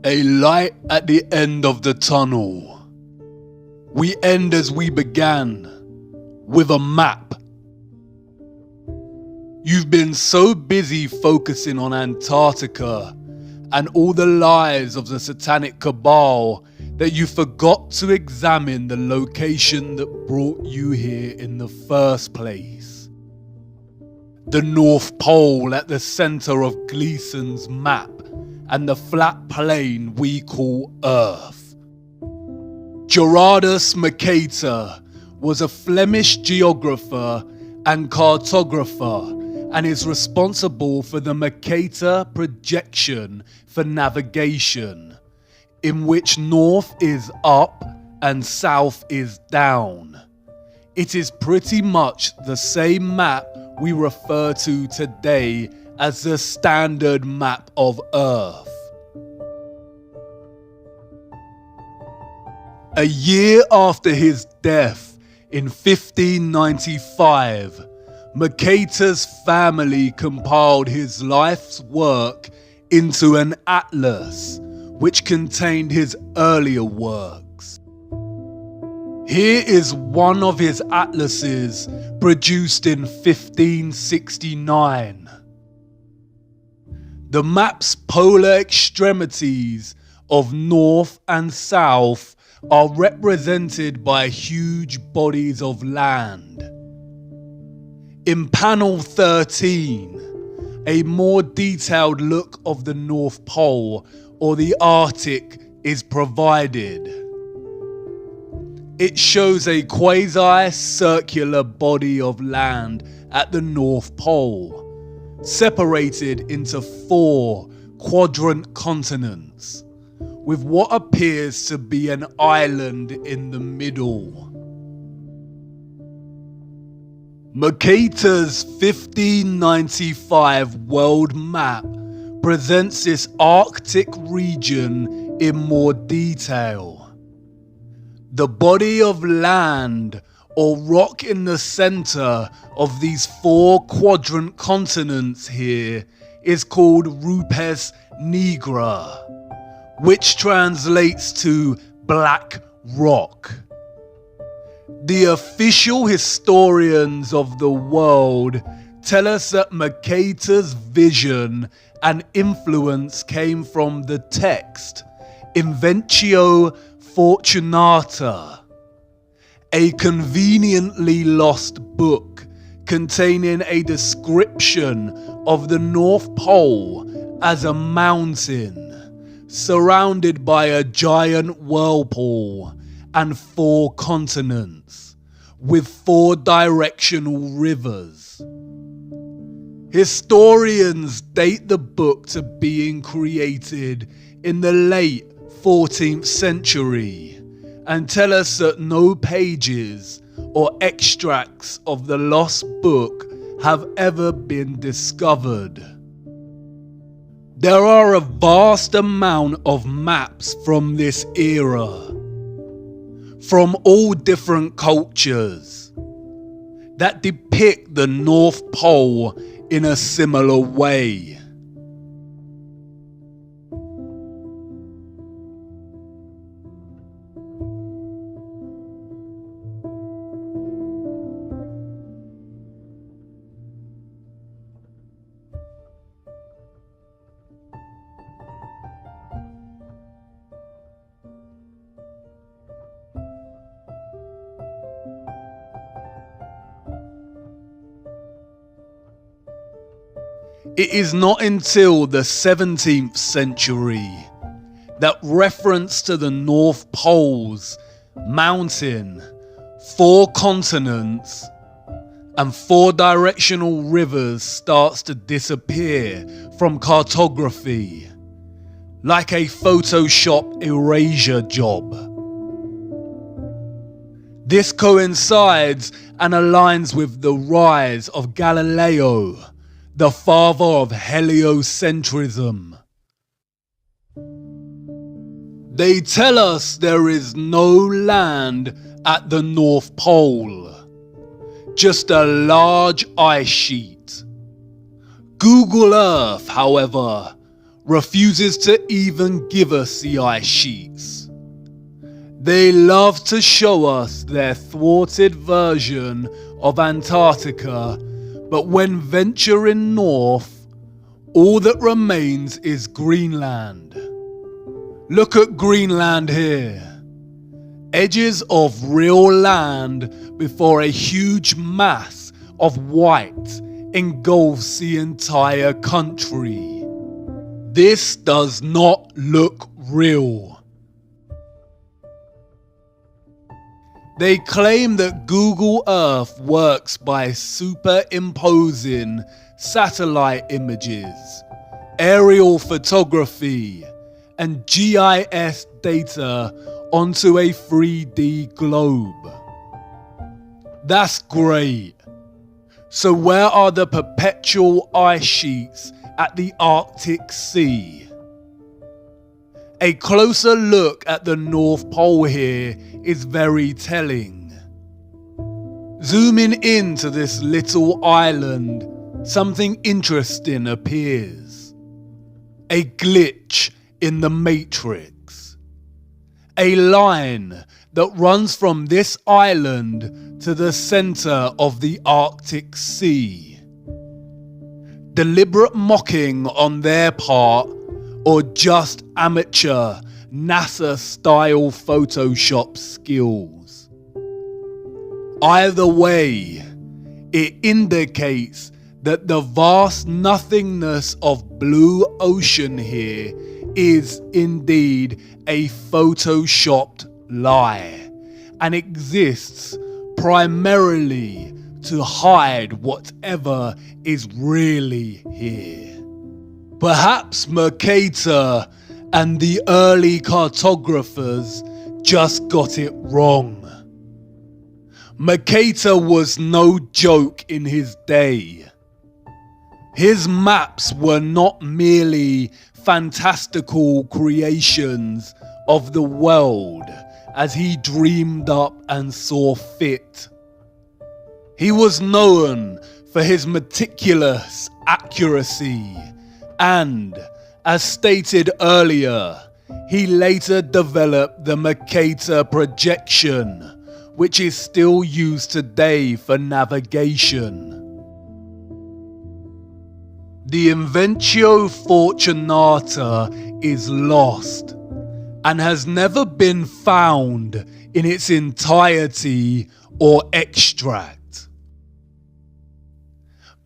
A light at the end of the tunnel. We end as we began, with a map. You've been so busy focusing on Antarctica and all the lies of the satanic cabal that you forgot to examine the location that brought you here in the first place. The North Pole at the center of Gleason's map and the flat plain we call Earth. Gerardus Mercator was a Flemish geographer and cartographer and is responsible for the Mercator projection for navigation, in which north is up and south is down. It is pretty much the same map we refer to today as the standard map of Earth. A year after his death in 1595, Mercator's family compiled his life's work into an atlas, which contained his earlier works. Here is one of his atlases, produced in 1569. The map's polar extremities of north and south are represented by huge bodies of land. In panel 13, a more detailed look of the North Pole or the Arctic is provided. It shows a quasi-circular body of land at the North Pole, separated into 4 quadrant continents, with what appears to be an island in the middle. Mercator's 1595 world map presents this Arctic region in more detail. The body of land or rock in the center of these 4 quadrant continents here is called RUPES Nigra, which translates to black rock. The official historians of the world tell us that Mercator's vision and influence came from the text Inventio Fortunata, a conveniently lost book containing a description of the North Pole as a mountain surrounded by a giant whirlpool and 4 continents with 4 directional rivers. Historians date the book to being created in the late 14th century and tell us that no pages or extracts of the lost book have ever been discovered. There are a vast amount of maps from this era, from all different cultures, that depict the North Pole in a similar way. It is not until the 17th century that reference to the North Pole's mountain, 4 continents, and 4 directional rivers starts to disappear from cartography, like a Photoshop erasure job. This coincides and aligns with the rise of Galileo, the father of heliocentrism. They tell us there is no land at the North Pole, just a large ice sheet, Google Earth, however, refuses to even give us the ice sheets. They love to show us their thwarted version of Antarctica, but when venturing north, all that remains is Greenland. Look at Greenland here. Edges of real land before a huge mass of white engulfs the entire country. This does not look real. They claim that Google Earth works by superimposing satellite images, aerial photography, and GIS data onto a 3D globe. That's great. So where are the perpetual ice sheets at the Arctic Sea? A closer look at the North Pole here is very telling. Zooming into this little island, something interesting appears. A glitch in the matrix. A line that runs from this island to the center of the Arctic Sea. Deliberate mocking on their part, or just amateur NASA-style Photoshop skills. Either way, it indicates that the vast nothingness of blue ocean here is indeed a photoshopped lie, and exists primarily to hide whatever is really here. Perhaps Mercator and the early cartographers just got it wrong. Mercator was no joke in his day. His maps were not merely fantastical creations of the world as he dreamed up and saw fit. He was known for his meticulous accuracy, and, as stated earlier, he later developed the Mercator projection, which is still used today for navigation. The Invencio Fortunata is lost and has never been found in its entirety or extract.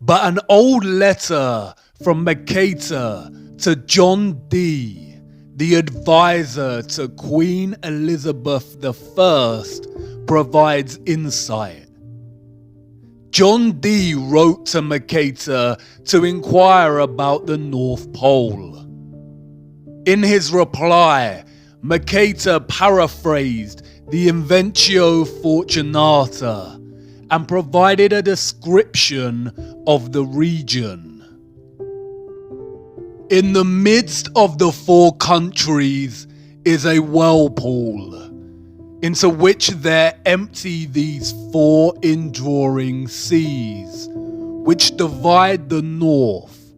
But an old letter from Mercator to John Dee, the advisor to Queen Elizabeth I, provides insight. John Dee wrote to Mercator to inquire about the North Pole. In his reply, Mercator paraphrased the Invencio Fortunata and provided a description of the region. In the midst of the four countries is a whirlpool, into which there empty these four indrawing seas, which divide the north,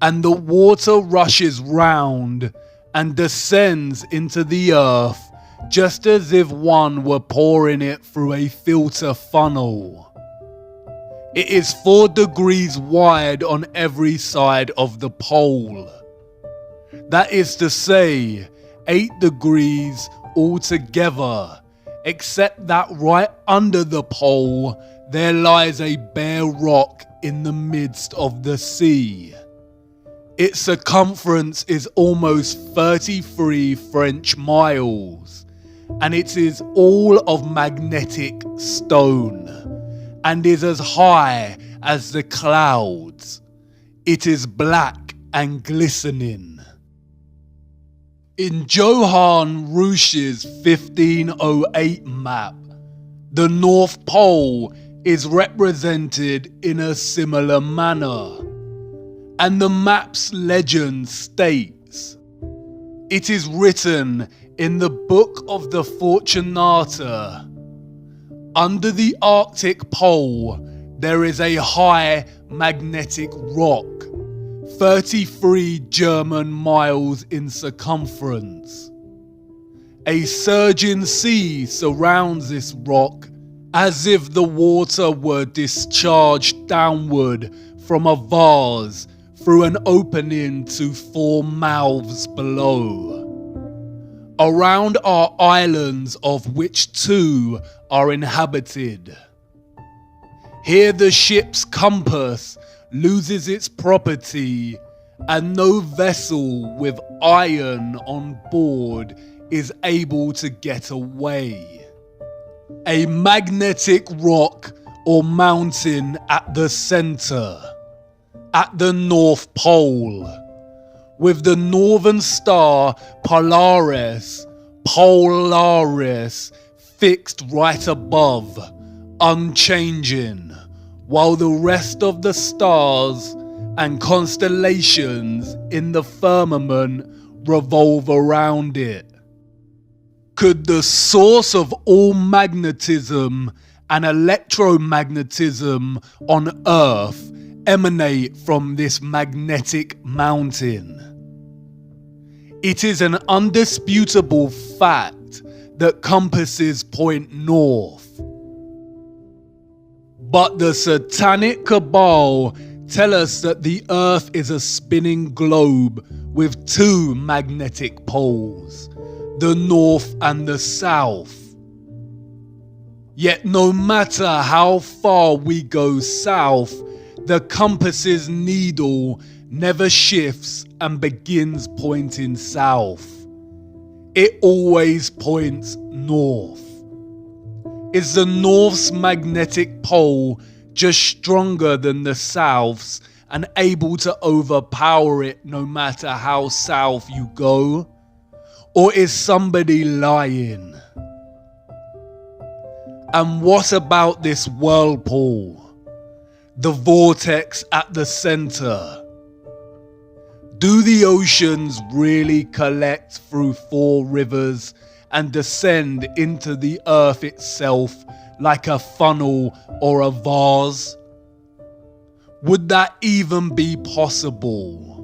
and the water rushes round and descends into the earth just as if one were pouring it through a filter funnel. It is 4 degrees wide on every side of the pole. That is to say, 8 degrees altogether, except that right under the pole there lies a bare rock in the midst of the sea. Its circumference is almost 33 French miles, and it is all of magnetic stone, and is as high as the clouds. It is black and glistening. In Johann Ruysch's 1508 map, the North Pole is represented in a similar manner, and the map's legend states, "It is written in the Book of the Fortunata, under the Arctic Pole there is a high magnetic rock, 33 German miles in circumference. A surging sea surrounds this rock as if the water were discharged downward from a vase through an opening to 4 mouths below. Around are islands, of which 2 are inhabited. Here the ship's compass loses its property, and no vessel with iron on board is able to get away. A magnetic rock or mountain at the center, at the North Pole, with the northern star Polaris fixed right above, unchanging, while the rest of the stars and constellations in the firmament revolve around it. Could the source of all magnetism and electromagnetism on Earth emanate from this magnetic mountain? It is an undisputable fact that compasses point north. But the satanic cabal tell us that the Earth is a spinning globe with 2 magnetic poles, the north and the south. Yet no matter how far we go south, the compass's needle never shifts and begins pointing south. It always points north. Is the north's magnetic pole just stronger than the south's and able to overpower it no matter how south you go? Or is somebody lying? And what about this whirlpool? The vortex at the center? Do the oceans really collect through 4 rivers and descend into the earth itself like a funnel or a vase? Would that even be possible?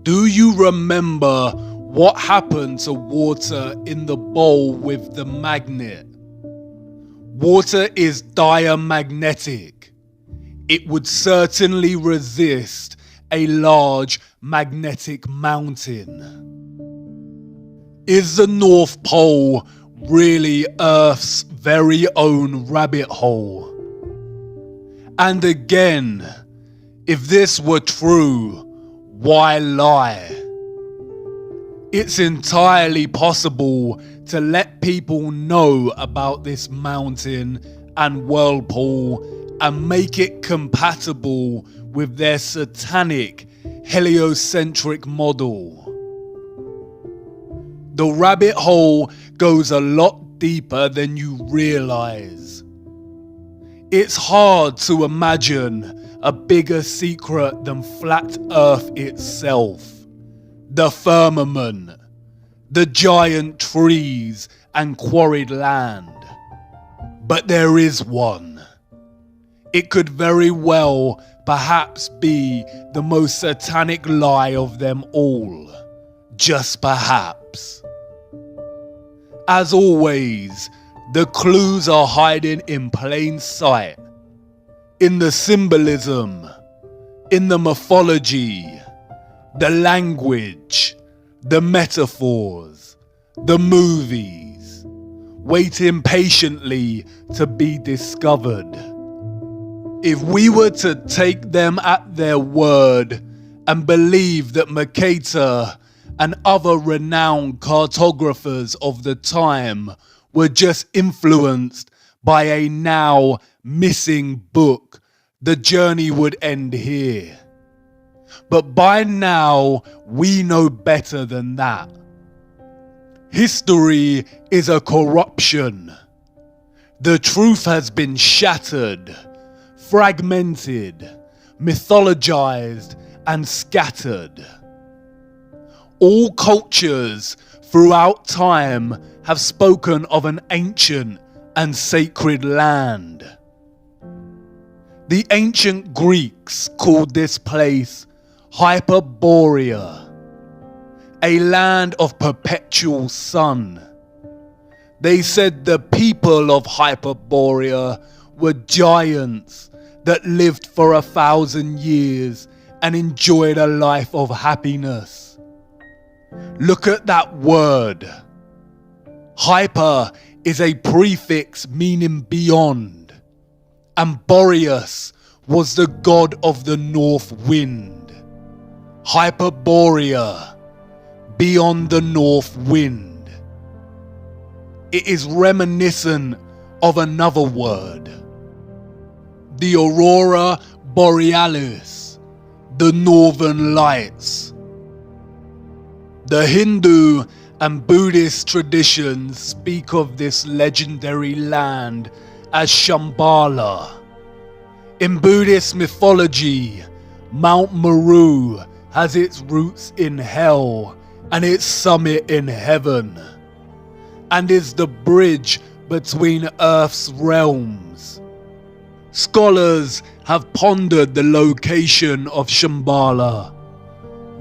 Do you remember what happened to water in the bowl with the magnet? Water is diamagnetic. It would certainly resist a large magnetic mountain. Is the North Pole really Earth's very own rabbit hole? And again, if this were true, why lie? It's entirely possible to let people know about this mountain and whirlpool and make it compatible with their satanic heliocentric model. The rabbit hole goes a lot deeper than you realize. It's hard to imagine a bigger secret than flat Earth itself, the firmament, the giant trees and quarried land. But there is one. It could very well perhaps be the most satanic lie of them all, just perhaps. As always, the clues are hiding in plain sight, in the symbolism, in the mythology, the language, the metaphors, the movies, waiting patiently to be discovered. If we were to take them at their word and believe that Mercator and other renowned cartographers of the time were just influenced by a now missing book, the journey would end here. But by now, we know better than that. History is a corruption. The truth has been shattered, fragmented, mythologized, and scattered. All cultures throughout time have spoken of an ancient and sacred land. The ancient Greeks called this place Hyperborea, a land of perpetual sun. They said the people of Hyperborea were giants that lived for 1,000 years and enjoyed a life of happiness. Look at that word. Hyper is a prefix meaning beyond, and Boreas was the god of the north wind. Hyperborea, beyond the north wind. It is reminiscent of another word, the Aurora Borealis, the Northern Lights. The Hindu and Buddhist traditions speak of this legendary land as Shambhala. In Buddhist mythology, Mount Meru has its roots in hell and its summit in heaven, and is the bridge between Earth's realms. Scholars have pondered the location of Shambhala,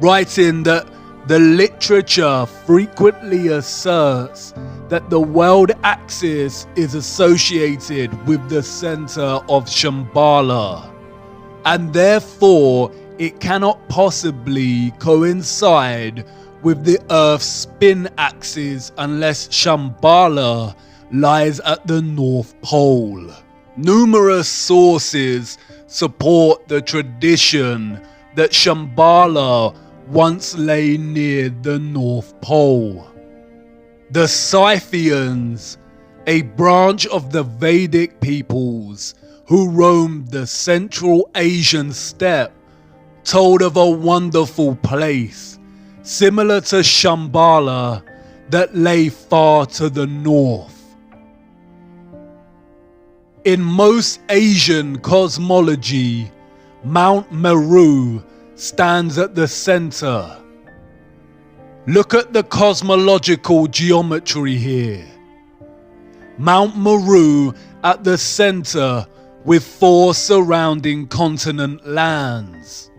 writing that the literature frequently asserts that the world axis is associated with the center of Shambhala, and therefore it cannot possibly coincide with the Earth's spin axis unless Shambhala lies at the North Pole. Numerous sources support the tradition that Shambhala once lay near the North Pole. The Scythians, a branch of the Vedic peoples who roamed the Central Asian steppe, told of a wonderful place, similar to Shambhala, that lay far to the north. In most Asian cosmology, Mount Meru stands at the center. Look at the cosmological geometry here. Mount Meru at the center with 4 surrounding continent lands.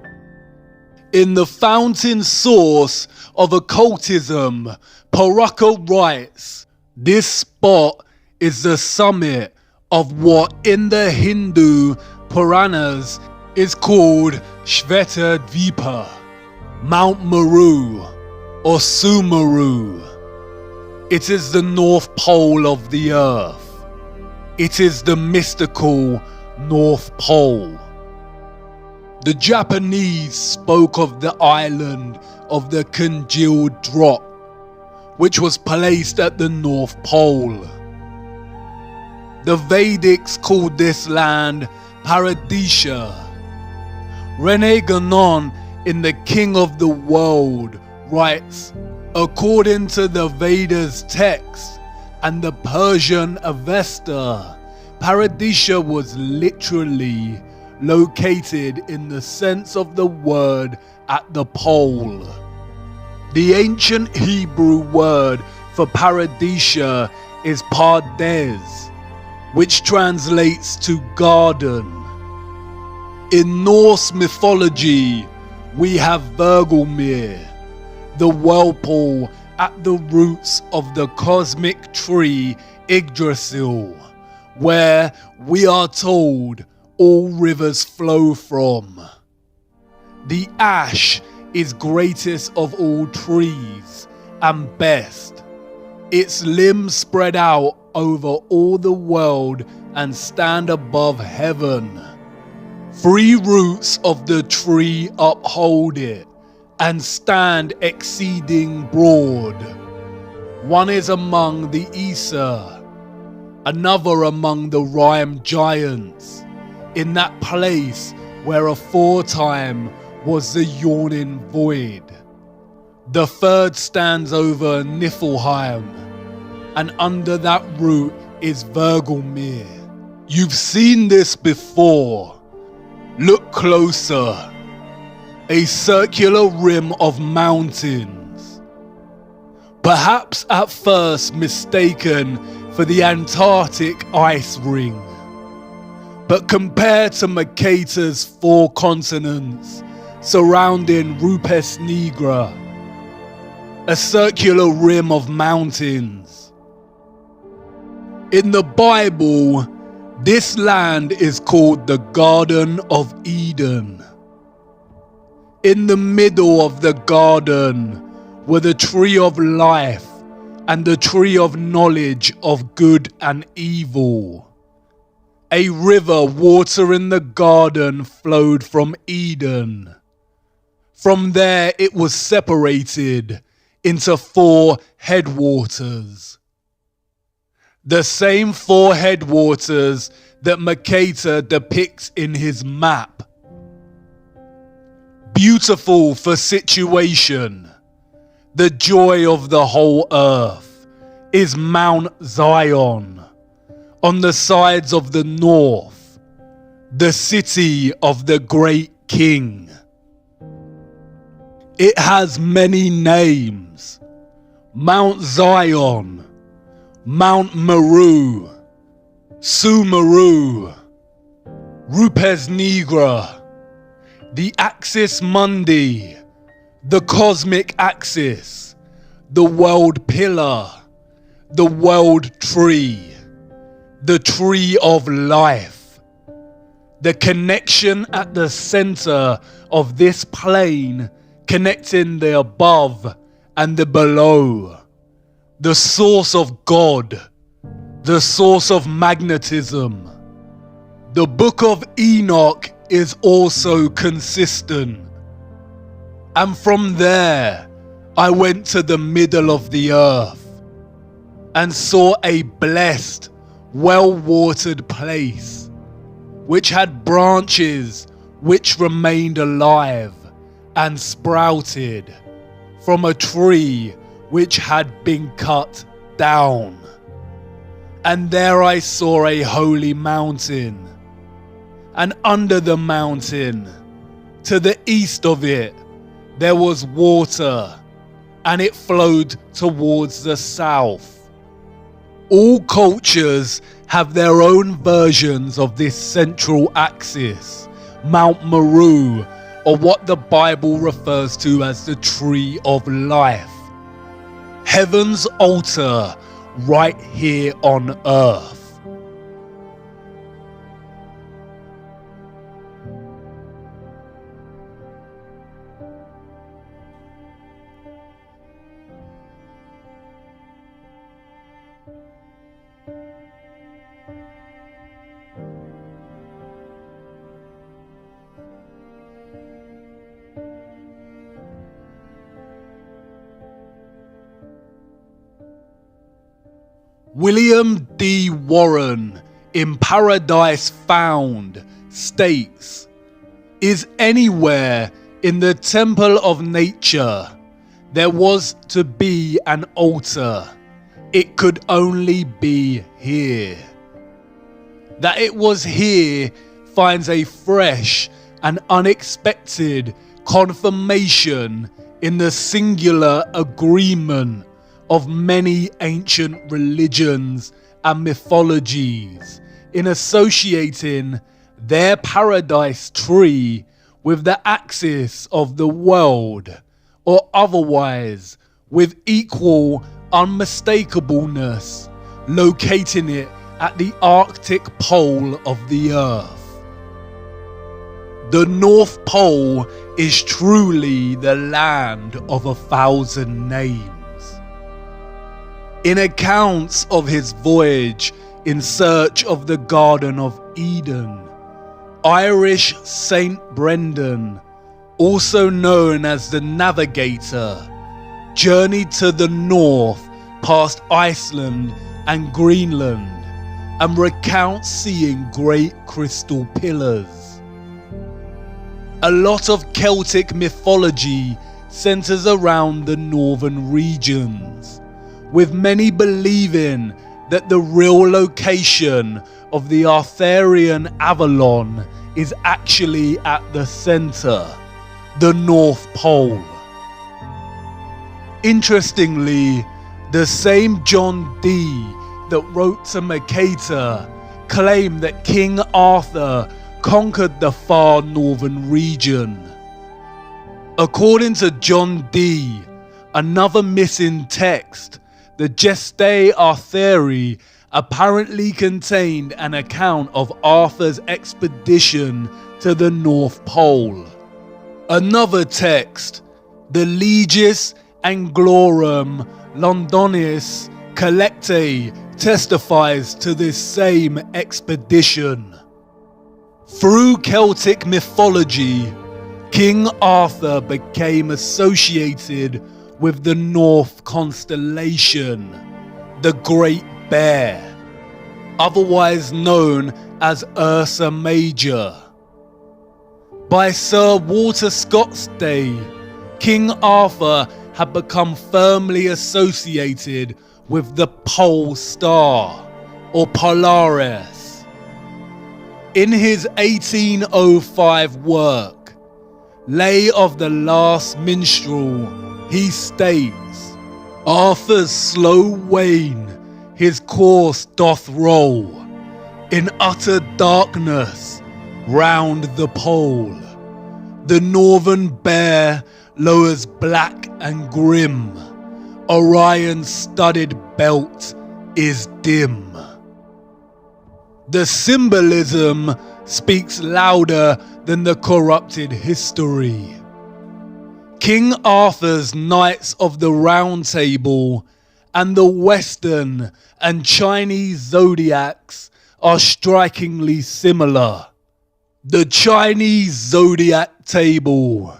In the fountain source of occultism, Paraka writes, this spot is the summit of what in the Hindu Puranas is called Shvetadvipa, Mount Meru or Sumeru. It is the North Pole of the Earth. It is the mystical North Pole. The Japanese spoke of the island of the congealed drop, which was placed at the North Pole. The Vedics called this land Paradisha. Rene Guénon in The King of the World writes, according to the Vedas text and the Persian Avesta, Paradisha was literally located in the sense of the word at the pole. The ancient Hebrew word for Paradisha is Pardes, which translates to garden. In Norse mythology, we have Vergelmir, the whirlpool at the roots of the cosmic tree Yggdrasil, where we are told all rivers flow from. The ash is greatest of all trees and best. Its limbs spread out over all the world and stand above heaven. 3 roots of the tree uphold it and stand exceeding broad. One is among the Aesir, another among the Rime giants, in that place where aforetime was the yawning void. The third stands over Niflheim, and under that root is Vergelmir. You've seen this before. Look closer. A circular rim of mountains. Perhaps at first mistaken for the Antarctic ice ring. But compared to Mercator's 4 continents, surrounding RUPES Nigra, a circular rim of mountains. In the Bible, this land is called the Garden of Eden. In the middle of the garden were the tree of life and the tree of knowledge of good and evil. A river watering the garden flowed from Eden. From there it was separated into 4 headwaters. The same 4 headwaters that Mercator depicts in his map. Beautiful for situation, the joy of the whole earth, is Mount Zion, on the sides of the north, the city of the great king. It has many names: Mount Zion, Mount Meru, Sumeru, RUPES Nigra, the Axis Mundi, the cosmic axis, the world pillar, the world tree, the tree of life. The connection at the center of this plane, connecting the above and the below, the source of God, the source of magnetism. The Book of Enoch is also consistent. And from there, I went to the middle of the earth and saw a blessed, well-watered place, which had branches which remained alive and sprouted from a tree which had been cut down. And there I saw a holy mountain, and under the mountain, to the east of it, there was water, and it flowed towards the south. All cultures have their own versions of this central axis, Mount Meru, or what the Bible refers to as the tree of life. Heaven's altar right here on earth. William D. Warren in Paradise Found states, "Is anywhere in the temple of nature there was to be an altar, it could only be here. That it was here finds a fresh and unexpected confirmation in the singular agreement of many ancient religions and mythologies in associating their paradise tree with the axis of the world, or otherwise with equal unmistakableness, locating it at the Arctic pole of the earth. The North Pole is truly the land of 1,000 names. In accounts of his voyage in search of the Garden of Eden, Irish Saint Brendan, also known as the Navigator, journeyed to the north past Iceland and Greenland and recounts seeing great crystal pillars. A lot of Celtic mythology centers around the northern regions, with many believing that the real location of the Arthurian Avalon is actually at the center, the North Pole. Interestingly, the same John Dee that wrote to Mercator claimed that King Arthur conquered the far northern region. According to John Dee, another missing text, the Gestae Arthuri apparently contained an account of Arthur's expedition to the North Pole. Another text, the Legis Anglorum Londonis Collectae, testifies to this same expedition. Through Celtic mythology, King Arthur became associated with the North constellation, the Great Bear, otherwise known as Ursa Major. By Sir Walter Scott's day, King Arthur had become firmly associated with the Pole Star, or Polaris. In his 1805 work, Lay of the Last Minstrel, he states, Arthur's slow wane his course doth roll, in utter darkness round the pole. The northern bear lowers black and grim, Orion's studded belt is dim. The symbolism speaks louder than the corrupted history. King Arthur's Knights of the Round Table and the Western and Chinese zodiacs are strikingly similar. The Chinese zodiac table.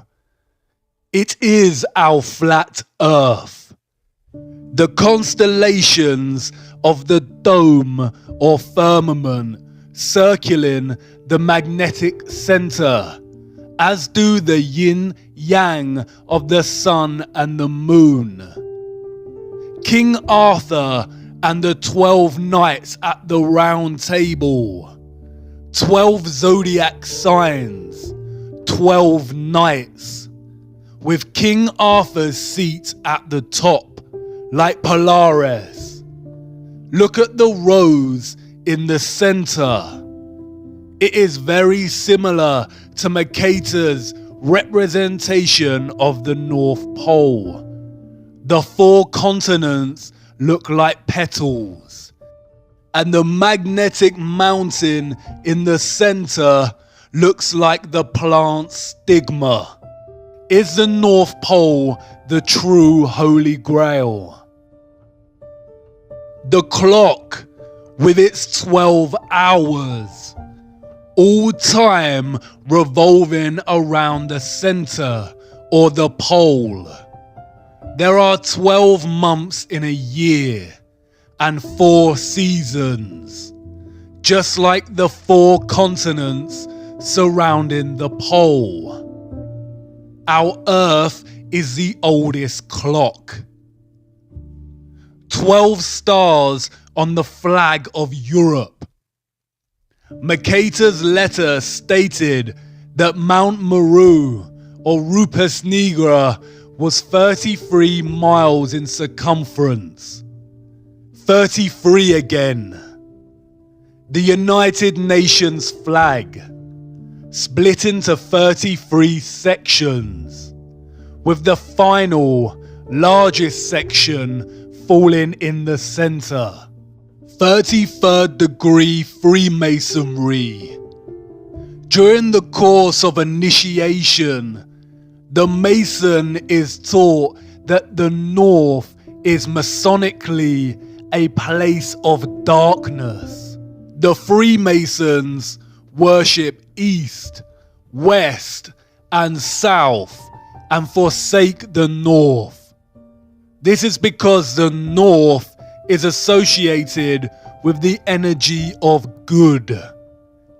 It is our flat earth. The constellations of the dome or firmament circling the magnetic center, as do the yin-yang of the sun and the moon. King Arthur and the 12 knights at the round table. 12 zodiac signs, 12 knights, with King Arthur's seat at the top, like Polaris. Look at the rose in the center. It is very similar to Mercator's representation of the North Pole. The 4 continents look like petals, and the magnetic mountain in the center looks like the plant stigma. Is the North Pole the true Holy Grail? The clock with its 12 hours, all time revolving around the center or the pole. There are 12 months in a year and 4 seasons, just like the 4 continents surrounding the pole. Our Earth is the oldest clock. 12 stars on the flag of Europe. Mercator's letter stated that Mount Meru, or RUPES Nigra, was 33 miles in circumference. 33 again. The United Nations flag, split into 33 sections, with the final, largest section falling in the center. 33rd degree Freemasonry. During the course of initiation, the Mason is taught that the North is Masonically a place of darkness. The Freemasons worship East, West, and South, and forsake the North. This is because the North is associated with the energy of good.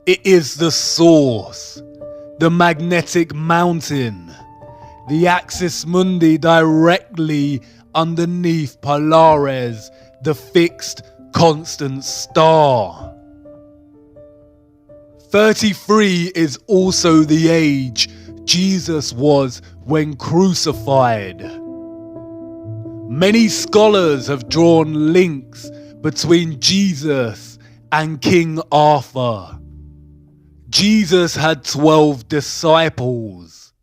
It is the source, the magnetic mountain, the axis mundi directly underneath Polaris, the fixed constant star. 33 is also the age Jesus was when crucified. Many scholars have drawn links between Jesus and King Arthur. Jesus had 12 disciples.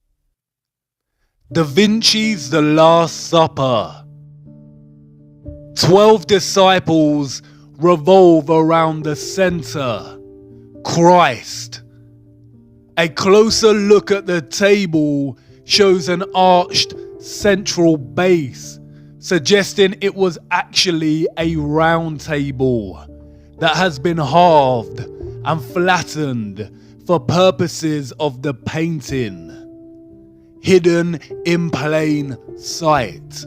Da Vinci's The Last Supper. 12 disciples revolve around the center, Christ. A closer look at the table shows an arched central base, suggesting it was actually a round table that has been halved and flattened for purposes of the painting, hidden in plain sight.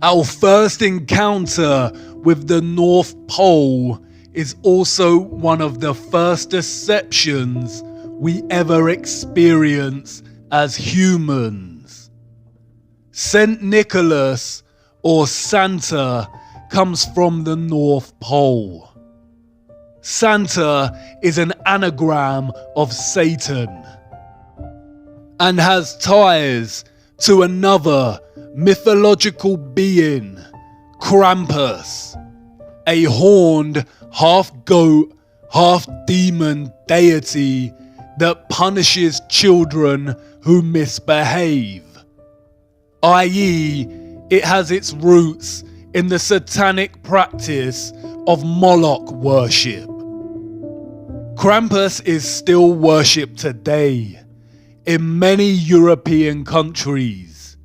Our first encounter with the North Pole is also one of the first deceptions we ever experience as humans. Saint Nicholas, or Santa, comes from the North Pole. Santa is an anagram of Satan and has ties to another mythological being, Krampus, a horned half-goat, half-demon deity that punishes children who misbehave, i.e., it has its roots in the satanic practice of Moloch worship. Krampus is still worshipped today in many European countries.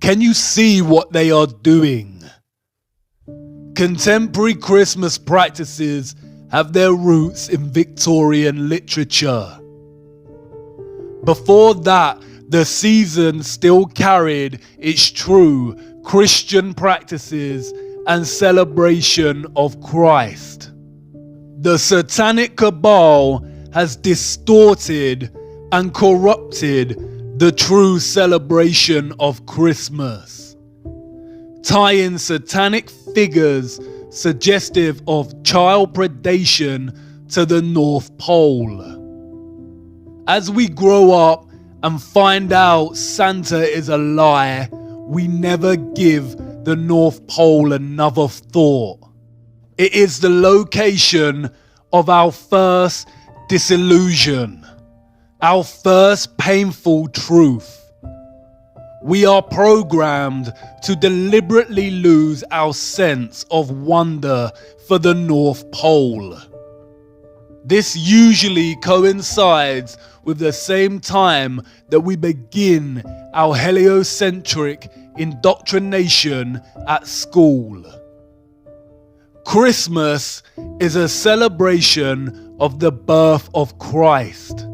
Can you see what they are doing? Contemporary Christmas practices have their roots in Victorian literature. Before that, the season still carried its true Christian practices and celebration of Christ. The satanic cabal has distorted and corrupted the true celebration of Christmas, tying satanic figures suggestive of child predation to the North Pole. As we grow up and find out Santa is a lie, we never give the North Pole another thought. It is the location of our first disillusion, our first painful truth. We are programmed to deliberately lose our sense of wonder for the North Pole. This usually coincides with the same time that we begin our heliocentric indoctrination at school. Christmas is a celebration of the birth of Christ,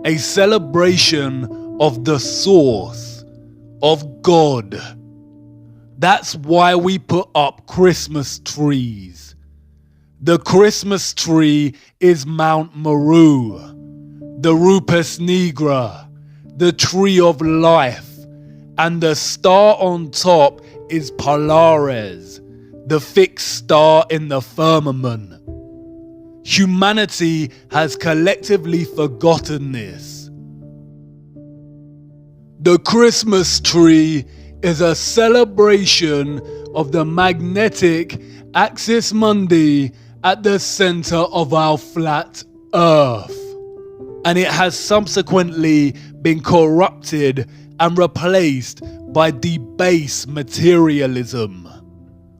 a celebration of the source, of God. That's why we put up Christmas trees. The Christmas tree is Mount Meru, the RUPES Nigra, the tree of life, and the star on top is Polaris, the fixed star in the firmament. Humanity has collectively forgotten this. The Christmas tree is a celebration of the magnetic axis mundi at the center of our flat Earth, and it has subsequently been corrupted and replaced by debased materialism.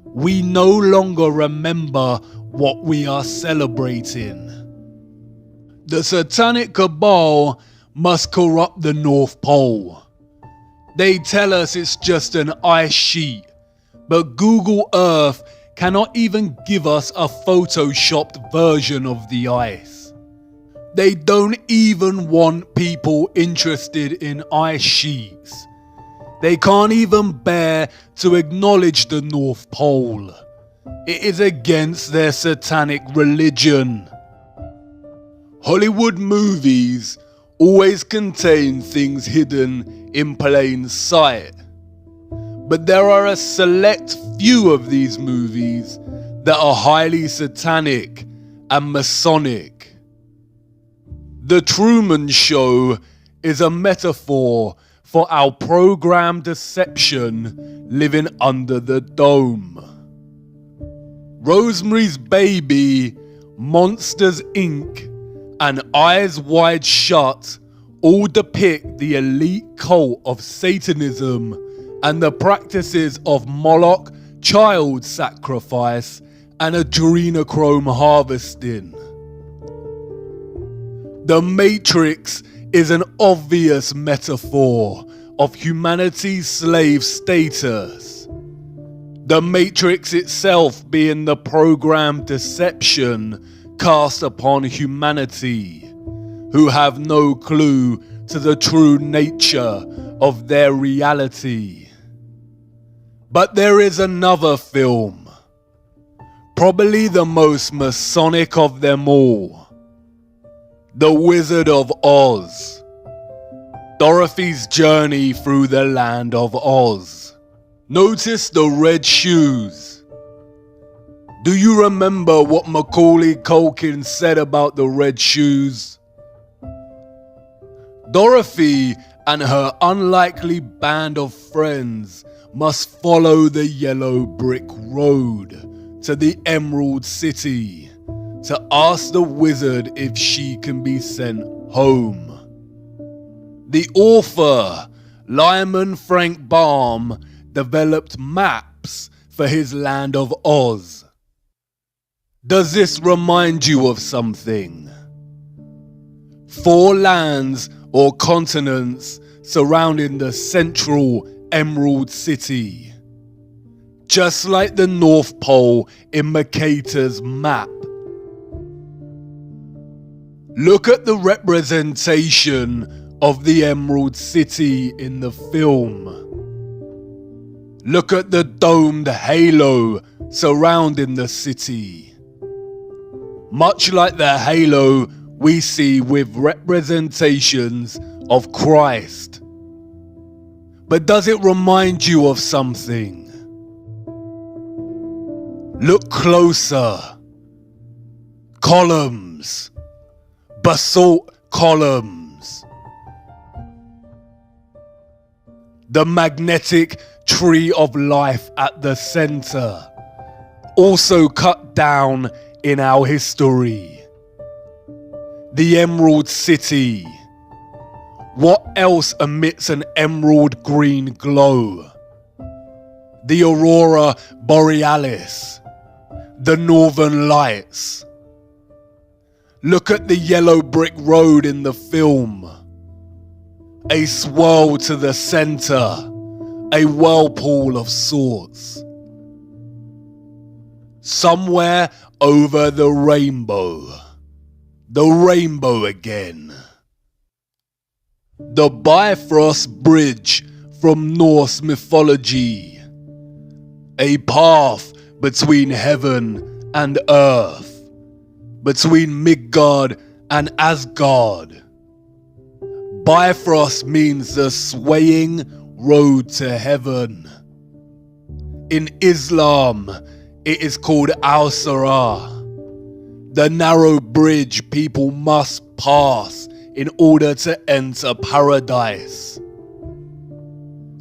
We no longer remember what we are celebrating. The satanic cabal must corrupt the North Pole. They tell us it's just an ice sheet, but Google Earth cannot even give us a photoshopped version of the ice. They don't even want people interested in ice sheets. They can't even bear to acknowledge the North Pole. It is against their satanic religion. Hollywood movies always contain things hidden in plain sight. But there are a select few of these movies that are highly satanic and Masonic. The Truman Show is a metaphor for our programmed deception living under the dome. Rosemary's Baby, Monsters Inc., and Eyes Wide Shut all depict the elite cult of Satanism and the practices of Moloch, child sacrifice, and adrenochrome harvesting. The Matrix is an obvious metaphor of humanity's slave status. The Matrix itself being the programmed deception cast upon humanity, who have no clue to the true nature of their reality. But there is another film, probably the most Masonic of them all, The Wizard of Oz, Dorothy's journey through the land of Oz. Notice the red shoes. Do you remember what Macaulay Culkin said about the red shoes? Dorothy and her unlikely band of friends must follow the yellow brick road to the Emerald City to ask the wizard if she can be sent home. The author, Lyman Frank Baum, developed maps for his land of Oz. Does this remind you of something? 4 lands or continents surrounding the central Emerald City, just like the North Pole in Mercator's map. Look at the representation of the Emerald City in the film. Look at the domed halo surrounding the city. Much like the halo we see with representations of Christ. But does it remind you of something? Look closer. Columns. Basalt columns. The magnetic tree of life at the center, also cut down in our history. The Emerald City. What else emits an emerald green glow? The Aurora Borealis. The Northern Lights. Look at the yellow brick road in the film. A swirl to the center. A whirlpool of sorts. Somewhere over the rainbow. The rainbow again. The Bifrost Bridge from Norse mythology. A path between heaven and earth. Between Midgard and Asgard. Bifrost means the swaying road to heaven. In Islam, it is called Al-Sirah, the narrow bridge people must pass in order to enter paradise.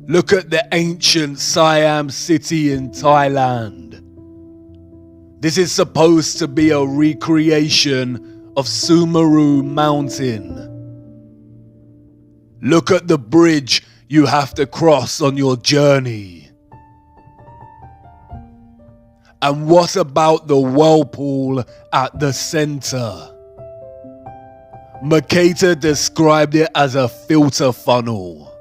Look at the ancient Siam city in Thailand. This is supposed to be a recreation of Sumeru Mountain. Look at the bridge you have to cross on your journey. And what about the whirlpool at the center? Mercator described it as a filter funnel.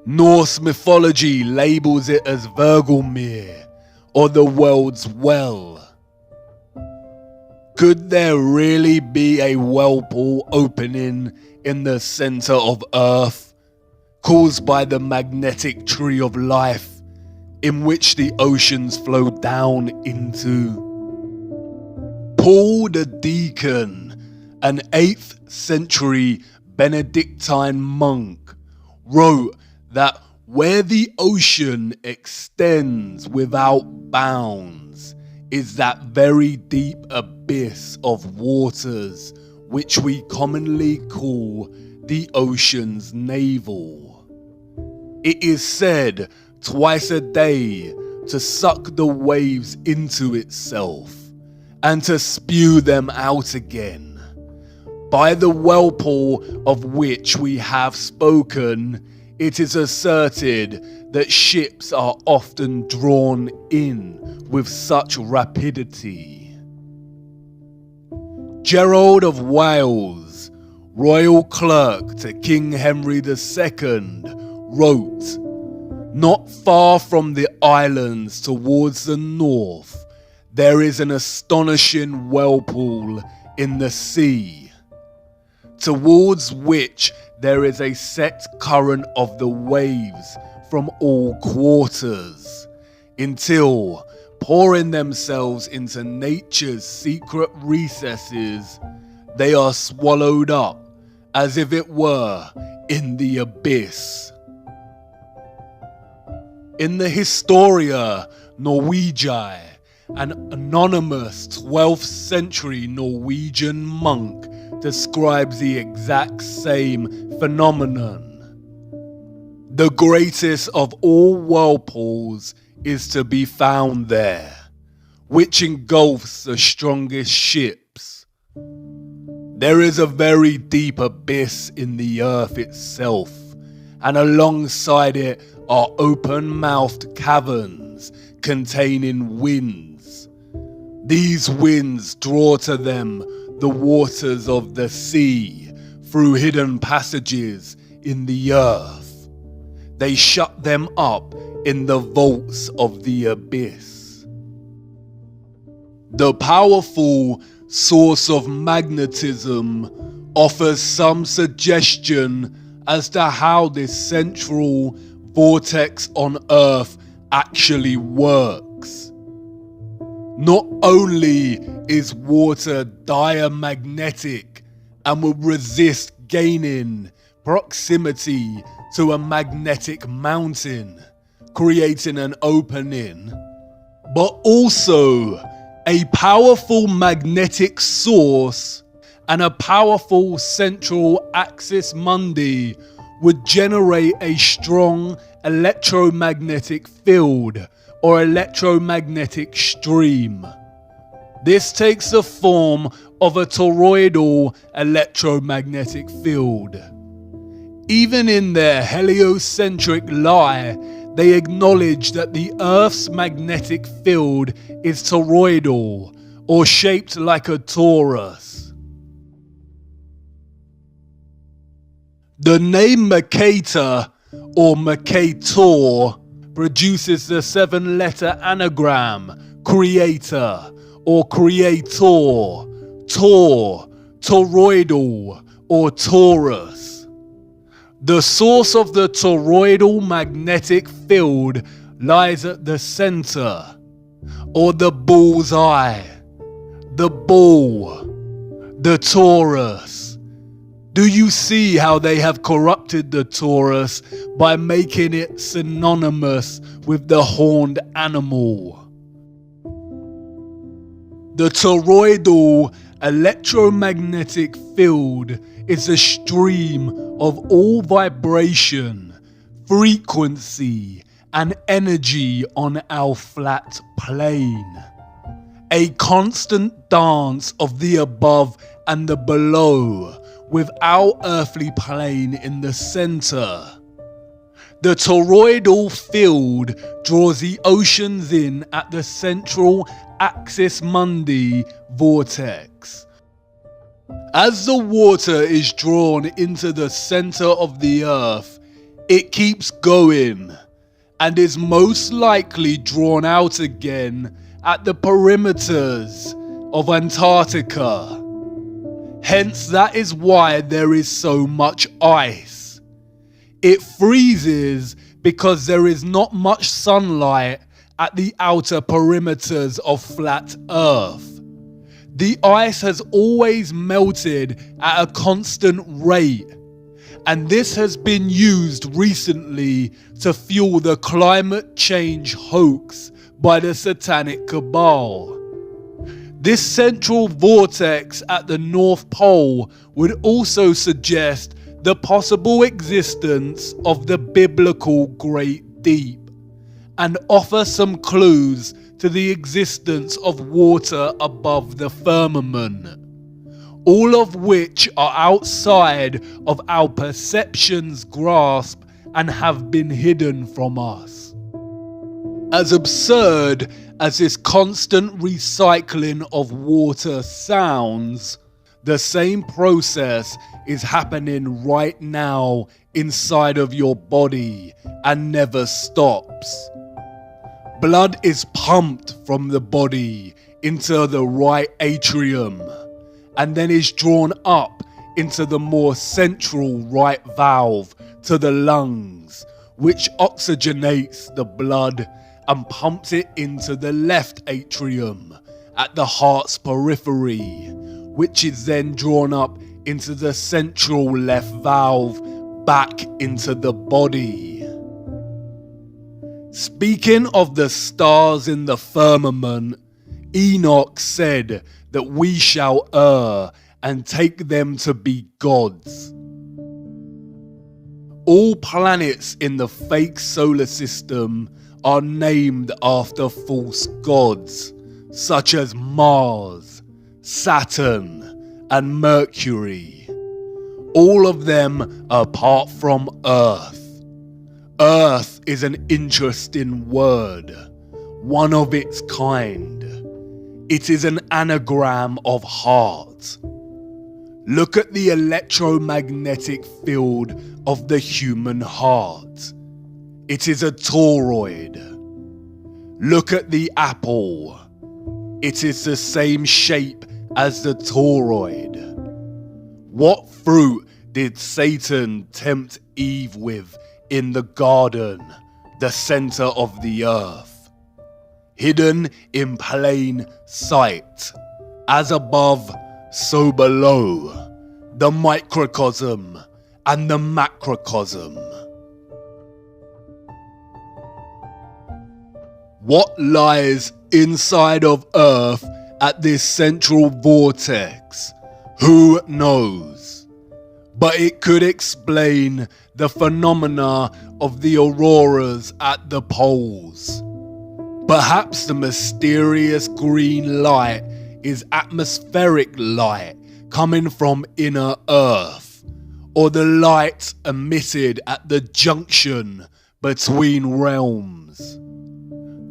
Norse mythology labels it as Vergelmir, or the world's well. Could there really be a whirlpool opening in the center of Earth, caused by the magnetic tree of life, in which the oceans flow down into? Paul the Deacon, an 8th century Benedictine monk, wrote that where the ocean extends without bounds is that very deep abyss of waters which we commonly call the ocean's navel. It is said twice a day to suck the waves into itself and to spew them out again. By the whirlpool of which we have spoken, it is asserted that ships are often drawn in with such rapidity. Gerald of Wales, royal clerk to King Henry II, wrote, "Not far from the islands towards the north, there is an astonishing whirlpool in the sea, towards which there is a set current of the waves from all quarters, until, pouring themselves into nature's secret recesses, they are swallowed up as if it were in the abyss." In the Historia Norwegiae, an anonymous 12th century Norwegian monk describes the exact same phenomenon. The greatest of all whirlpools is to be found there, which engulfs the strongest ships. There is a very deep abyss in the earth itself, and alongside it are open-mouthed caverns containing winds. These winds draw to them the waters of the sea through hidden passages in the earth. They shut them up in the vaults of the abyss. The powerful source of magnetism offers some suggestion as to how this central vortex on Earth actually works. Not only is water diamagnetic and will resist gaining proximity to a magnetic mountain, creating an opening, but also a powerful magnetic source and a powerful central axis mundi would generate a strong electromagnetic field or electromagnetic stream. This takes the form of a toroidal electromagnetic field. Even in their heliocentric lie, they acknowledge that the Earth's magnetic field is toroidal, or shaped like a torus. The name Mercator or Mercator produces the 7-letter anagram creator or creator, tor, toroidal or torus. The source of the toroidal magnetic field lies at the center, or the bull's eye, the bull, the torus. Do you see how they have corrupted the torus by making it synonymous with the horned animal? The toroidal electromagnetic field is a stream of all vibration, frequency, and energy on our flat plane. A constant dance of the above and the below, with our earthly plane in the center. The toroidal field draws the oceans in at the central axis mundi vortex. As the water is drawn into the center of the earth, it keeps going and is most likely drawn out again at the perimeters of Antarctica. Hence, that is why there is so much ice. It freezes because there is not much sunlight at the outer perimeters of flat Earth. The ice has always melted at a constant rate, and this has been used recently to fuel the climate change hoax by the satanic cabal. This central vortex at the North Pole would also suggest the possible existence of the biblical Great Deep, and offer some clues to the existence of water above the firmament. all of which are outside of our perception's grasp and have been hidden from us. As absurd as this constant recycling of water sounds, the same process is happening right now inside of your body and never stops. Blood is pumped from the body into the right atrium and then is drawn up into the more central right valve to the lungs, which oxygenates the blood and pumps it into the left atrium at the heart's periphery, which is then drawn up into the central left valve back into the body. Speaking of the stars in the firmament, Enoch said that we shall err and take them to be gods. All planets in the fake solar system are named after false gods, such as Mars, Saturn, and Mercury. All of them apart from Earth. Earth is an interesting word, one of its kind. It is an anagram of heart. Look at the electromagnetic field of the human heart. It is a toroid. Look at the apple. It is the same shape as the toroid. What fruit did Satan tempt Eve with in the garden, the center of the earth? Hidden in plain sight, as above, so below, the microcosm and the macrocosm. What lies inside of Earth at this central vortex? Who knows? But it could explain the phenomena of the auroras at the poles. Perhaps the mysterious green light is atmospheric light coming from inner Earth, or the light emitted at the junction between realms.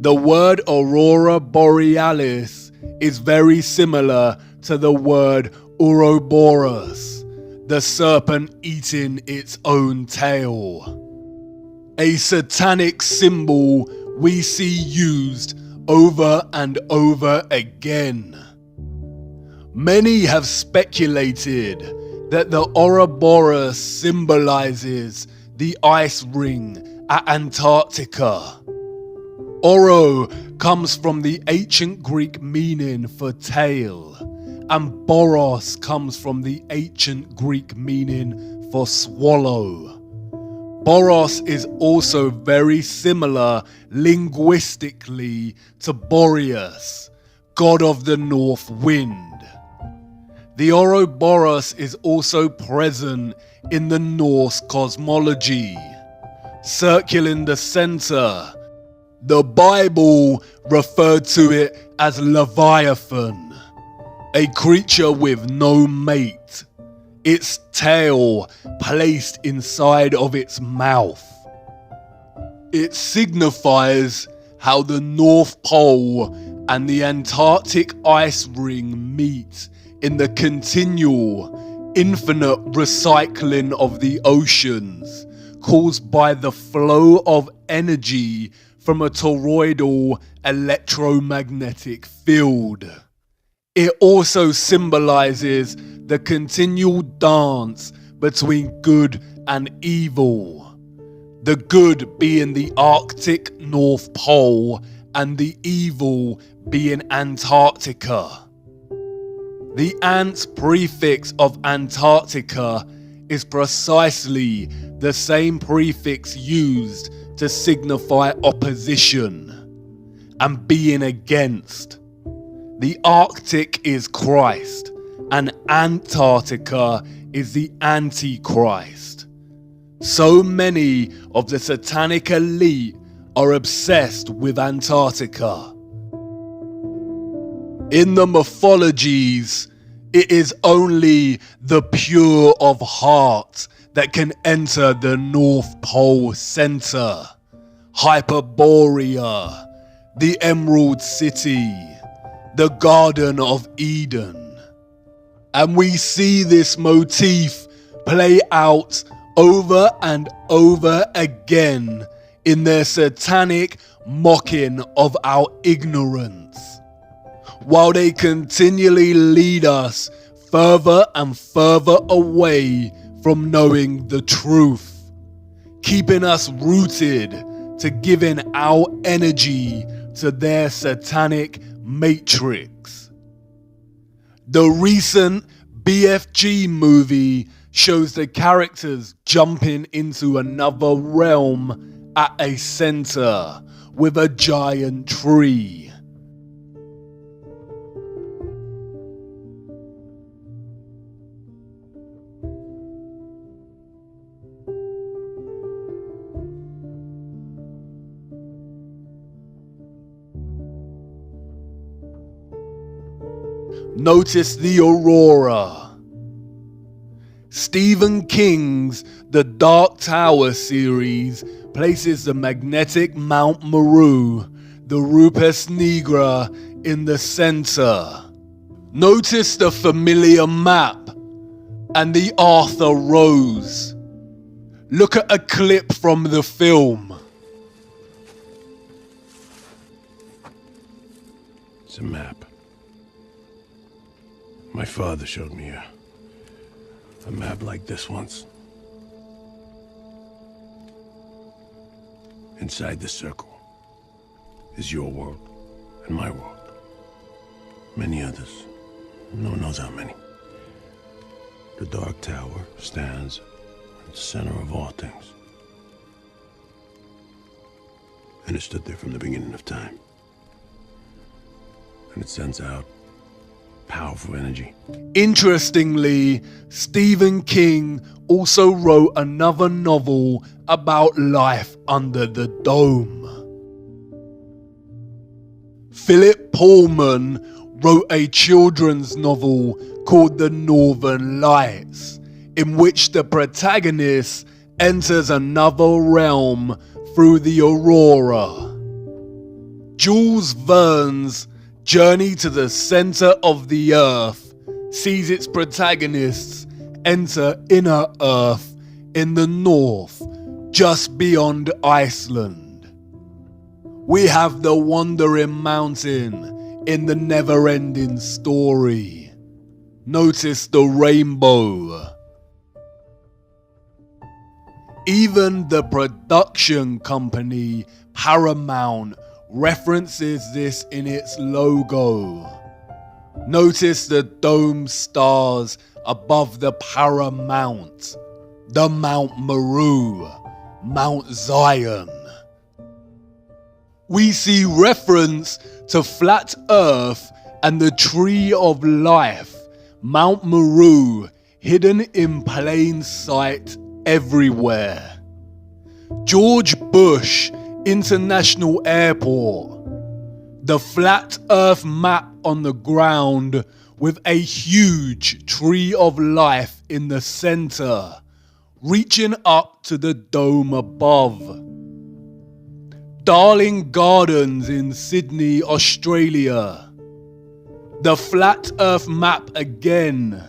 The word aurora borealis is very similar to the word Ouroboros, the serpent eating its own tail. A satanic symbol we see used over and over again. Many have speculated that the Ouroboros symbolizes the ice ring at Antarctica. Oro comes from the ancient Greek meaning for tail, and Boros comes from the ancient Greek meaning for swallow. Boros is also very similar linguistically to Boreas, god of the north wind. The Ouroboros is also present in the Norse cosmology, circling the center. The Bible referred to it as Leviathan, a creature with no mate, its tail placed inside of its mouth. It signifies how the North Pole and the Antarctic ice ring meet in the continual, infinite recycling of the oceans caused by the flow of energy from a toroidal electromagnetic field. It also symbolizes the continual dance between good and evil. The good being the Arctic North Pole and the evil being Antarctica. The ant prefix of Antarctica is precisely the same prefix used to signify opposition and being against. The Arctic is Christ, and Antarctica is the Antichrist. So many of the satanic elite are obsessed with Antarctica. In the mythologies, It is only the pure of heart that can enter the North Pole Center, Hyperborea, the Emerald City, the Garden of Eden. And we see this motif play out over and over again in their satanic mocking of our ignorance, while they continually lead us further and further away from knowing the truth, keeping us rooted to giving our energy to their satanic matrix. The recent BFG movie shows the characters jumping into another realm at a center with a giant tree. Notice the aurora. Stephen King's The Dark Tower series places the magnetic Mount Meru, the RUPES Nigra, in the center. Notice the familiar map and the Arthur Rose. Look at a clip from the film. It's a map. My father showed me a map like this once. Inside the circle is your world and my world. Many others. No one knows how many. The Dark Tower stands at the center of all things. And it stood there from the beginning of time. And it sends out powerful energy. Interestingly, Stephen King also wrote another novel about life under the dome. Philip Pullman wrote a children's novel called The Northern Lights, in which the protagonist enters another realm through the aurora. Jules Verne's Journey to the Center of the Earth sees its protagonists enter inner Earth in the north, just beyond Iceland. We have the Wandering Mountain in the never-ending story. Notice the rainbow. Even the production company Paramount references this in its logo. Notice the dome stars above the Paramount, the Mount Meru, Mount Zion. We see reference to Flat Earth and the Tree of Life, Mount Meru, hidden in plain sight everywhere. George Bush International Airport. The Flat Earth map on the ground with a huge Tree of Life in the center, reaching up to the dome above. Darling Gardens in Sydney, Australia. The Flat Earth map again,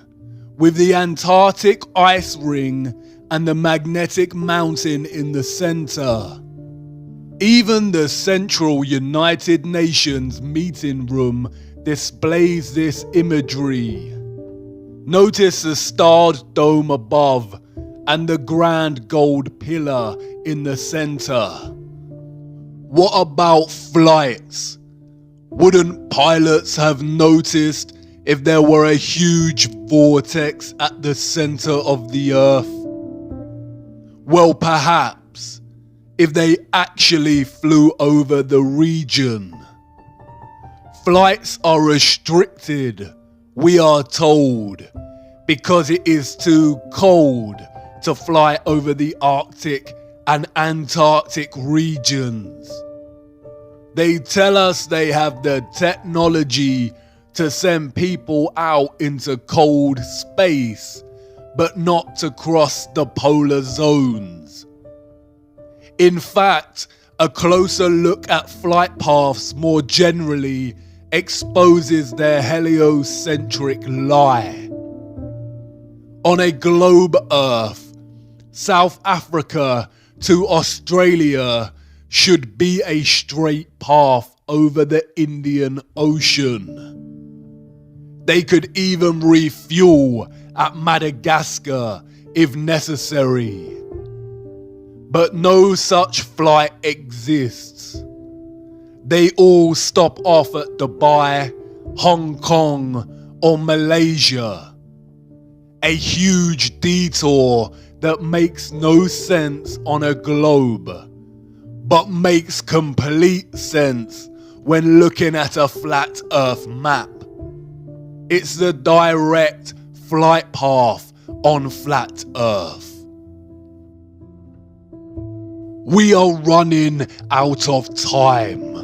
with the Antarctic ice ring and the magnetic mountain in the center. Even the Central United Nations meeting room displays this imagery. Notice the starred dome above and the grand gold pillar in the center. What about flights? Wouldn't pilots have noticed if there were a huge vortex at the center of the Earth? Well, perhaps, if they actually flew over the region. Flights are restricted, we are told, because it is too cold to fly over the Arctic and Antarctic regions. They tell us they have the technology to send people out into cold space, but not to cross the polar zones. In fact, a closer look at flight paths more generally exposes their heliocentric lie. On a globe Earth, South Africa to Australia should be a straight path over the Indian Ocean. They could even refuel at Madagascar if necessary. But no such flight exists. They all stop off at Dubai, Hong Kong, or Malaysia. A huge detour that makes no sense on a globe, but makes complete sense when looking at a flat Earth map. It's the direct flight path on flat Earth. We are running out of time.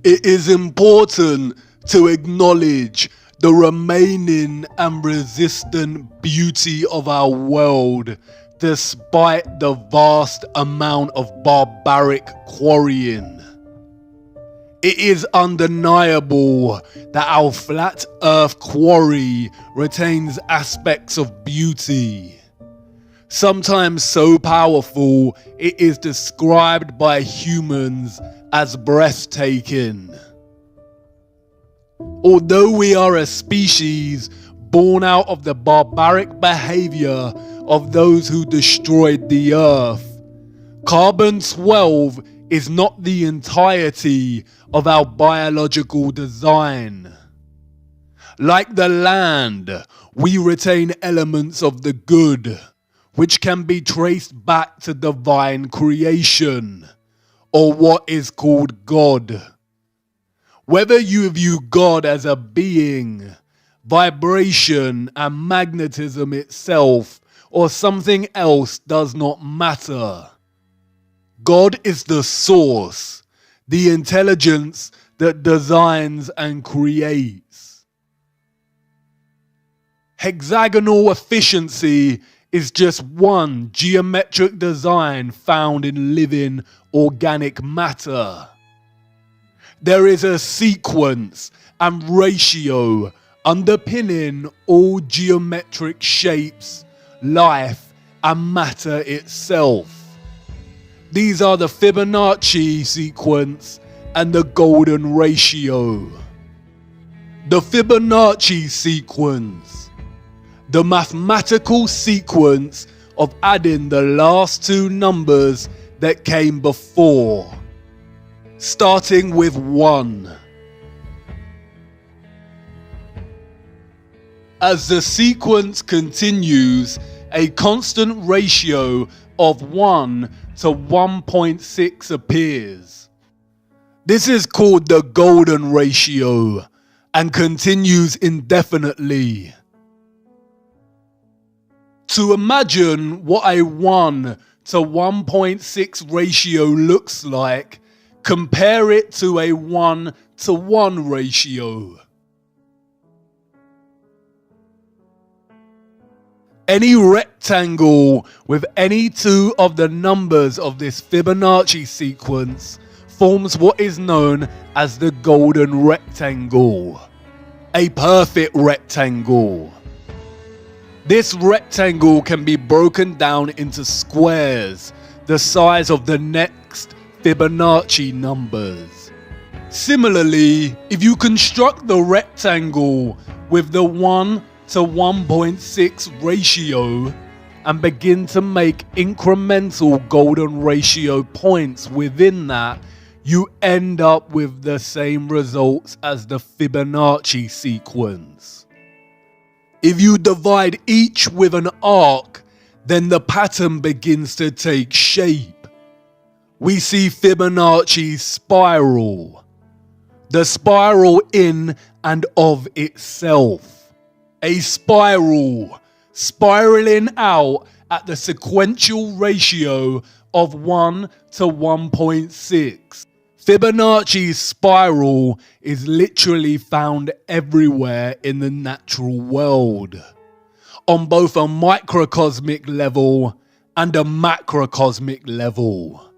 It is important to acknowledge the remaining and resistant beauty of our world despite the vast amount of barbaric quarrying. It is undeniable that our flat Earth quarry retains aspects of beauty. Sometimes so powerful, it is described by humans as breathtaking. Although we are a species born out of the barbaric behavior of those who destroyed the Earth, Carbon-12 is not the entirety of our biological design. Like the land, we retain elements of the good, which can be traced back to divine creation, or what is called God. Whether you view God as a being, vibration and magnetism itself, or something else does not matter. God is the source, the intelligence that designs and creates. Hexagonal efficiency is just one geometric design found in living organic matter. There is a sequence and ratio underpinning all geometric shapes, life, and matter itself. These are the Fibonacci sequence and the golden ratio. The Fibonacci sequence, the mathematical sequence of adding the last two numbers that came before, starting with 1. As the sequence continues, a constant ratio of 1 to 1.6 appears. This is called the golden ratio and continues indefinitely. To imagine what a 1 to 1.6 ratio looks like, compare it to a 1 to 1 ratio. Any rectangle with any two of the numbers of this Fibonacci sequence forms what is known as the golden rectangle, a perfect rectangle. This rectangle can be broken down into squares the size of the next Fibonacci numbers. Similarly, if you construct the rectangle with the 1 to 1.6 ratio and begin to make incremental golden ratio points within that, you end up with the same results as the Fibonacci sequence. If you divide each with an arc, then the pattern begins to take shape. We see Fibonacci's spiral, the spiral in and of itself. A spiral, spiraling out at the sequential ratio of 1 to 1.6. Fibonacci's spiral is literally found everywhere in the natural world, on both a microcosmic level and a macrocosmic level.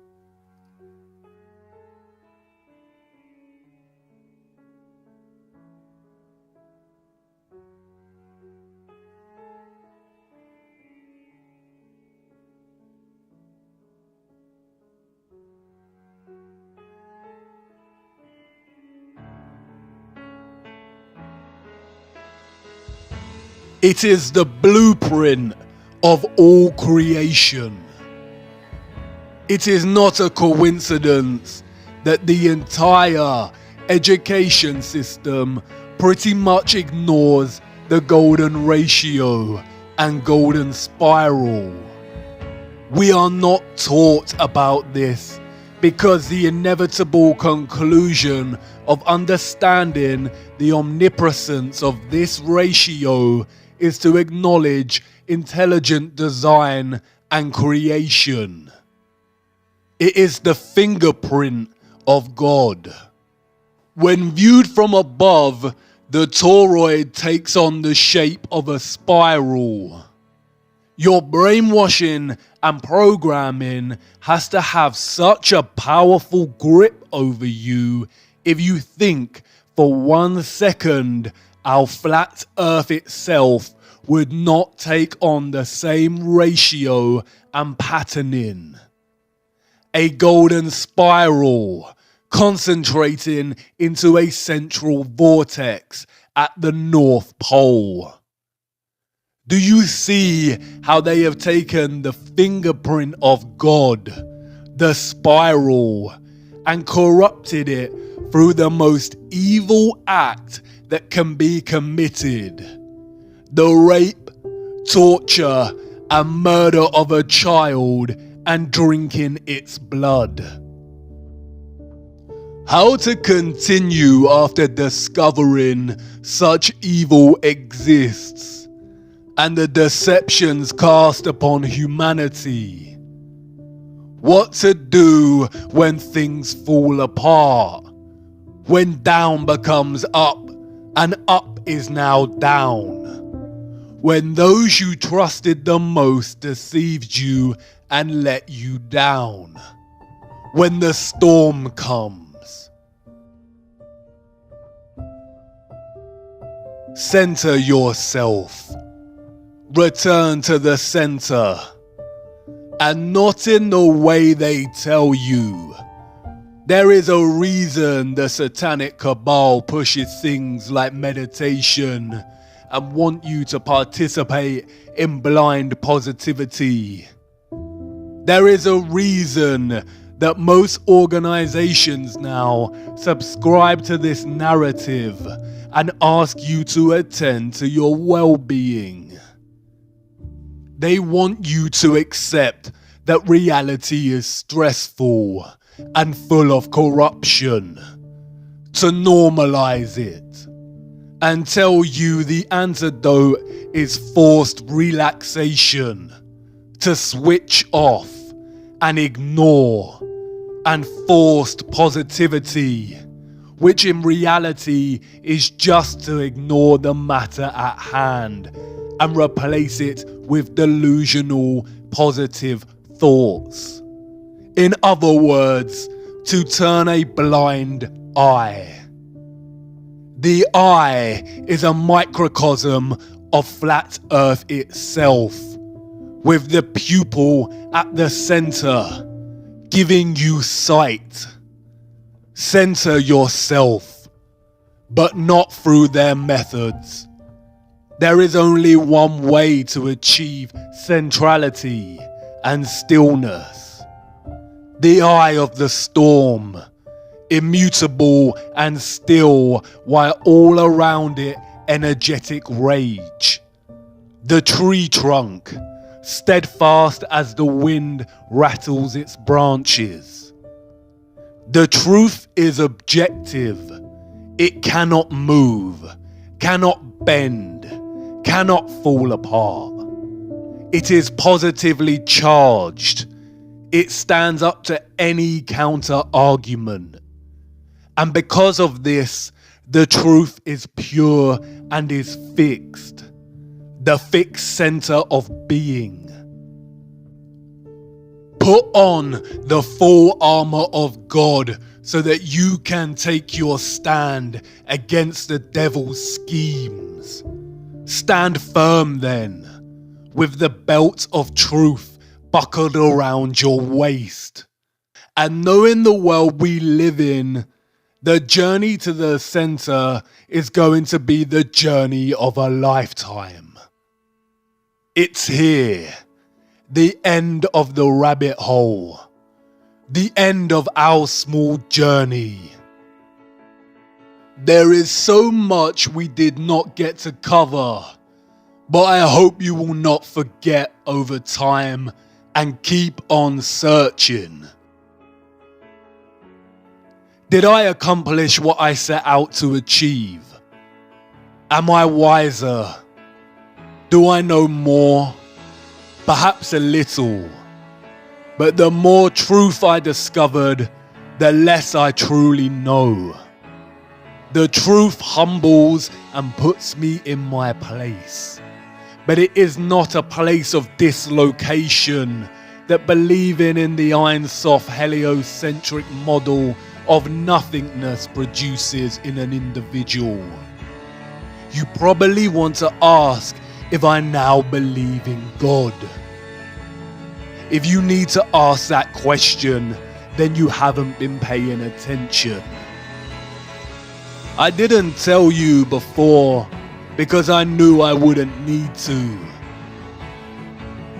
It is the blueprint of all creation. It is not a coincidence that the entire education system pretty much ignores the golden ratio and golden spiral. We are not taught about this because the inevitable conclusion of understanding the omnipresence of this ratio is to acknowledge intelligent design and creation. It is the fingerprint of God. When viewed from above, the toroid takes on the shape of a spiral. Your brainwashing and programming has to have such a powerful grip over you if you think for 1 second our flat earth itself would not take on the same ratio and patterning. A golden spiral concentrating into a central vortex at the North Pole. Do you see how they have taken the fingerprint of God, the spiral, and corrupted it through the most evil act that can be committed? The rape, torture, and murder of a child and drinking its blood. How to continue after discovering such evil exists and the deceptions cast upon humanity. What to do when things fall apart, when down becomes up and up is now down, when those you trusted the most deceived you and let you down, when the storm comes. Center yourself. Return to the center, and not in the way they tell you. There is a reason the satanic cabal pushes things like meditation and want you to participate in blind positivity. There is a reason that most organizations now subscribe to this narrative and ask you to attend to your well-being. They want you to accept that reality is stressful and full of corruption, to normalize it, and tell you the antidote is forced relaxation, to switch off and ignore, and forced positivity, which in reality is just to ignore the matter at hand and replace it with delusional positive thoughts. In other words, to turn a blind eye. The eye is a microcosm of flat Earth itself, with the pupil at the center, giving you sight. Center yourself, but not through their methods. There is only one way to achieve centrality and stillness. The eye of the storm, immutable and still while all around it energetic rage. The tree trunk, steadfast as the wind rattles its branches. The truth is objective. It cannot move, cannot bend, cannot fall apart. It is positively charged. It stands up to any counter argument. And because of this, the truth is pure and is fixed. The fixed center of being. Put on the full armor of God so that you can take your stand against the devil's schemes. Stand firm then, with the belt of truth buckled around your waist. And knowing the world we live in, the journey to the center is going to be the journey of a lifetime. It's here. The end of the rabbit hole. The end of our small journey. There is so much we did not get to cover, but I hope you will not forget over time and keep on searching. Did I accomplish what I set out to achieve? Am I wiser? Do I know more? Perhaps a little, but the more truth I discovered, the less I truly know. The truth humbles and puts me in my place, but it is not a place of dislocation that believing in the Einsoft heliocentric model of nothingness produces in an individual. You probably want to ask if I now believe in God. If you need to ask that question, then you haven't been paying attention. I didn't tell you before because I knew I wouldn't need to.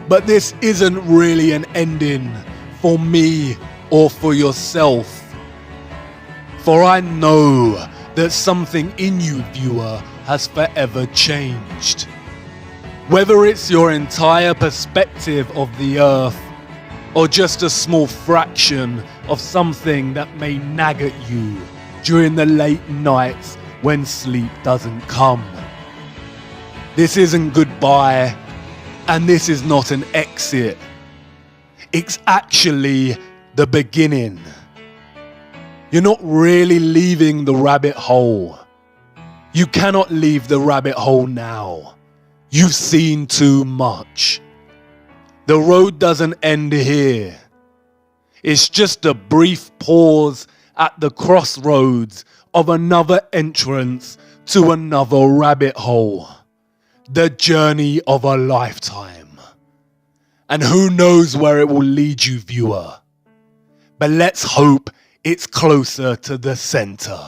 But this isn't really an ending for me or for yourself. For I know that something in you, viewer, has forever changed. Whether it's your entire perspective of the earth, or just a small fraction of something that may nag at you during the late nights when sleep doesn't come. This isn't goodbye, and this is not an exit. It's actually the beginning. You're not really leaving the rabbit hole. You cannot leave the rabbit hole now. You've seen too much. The road doesn't end here. It's just a brief pause at the crossroads of another entrance to another rabbit hole. The journey of a lifetime. And who knows where it will lead you, viewer. But let's hope it's closer to the center.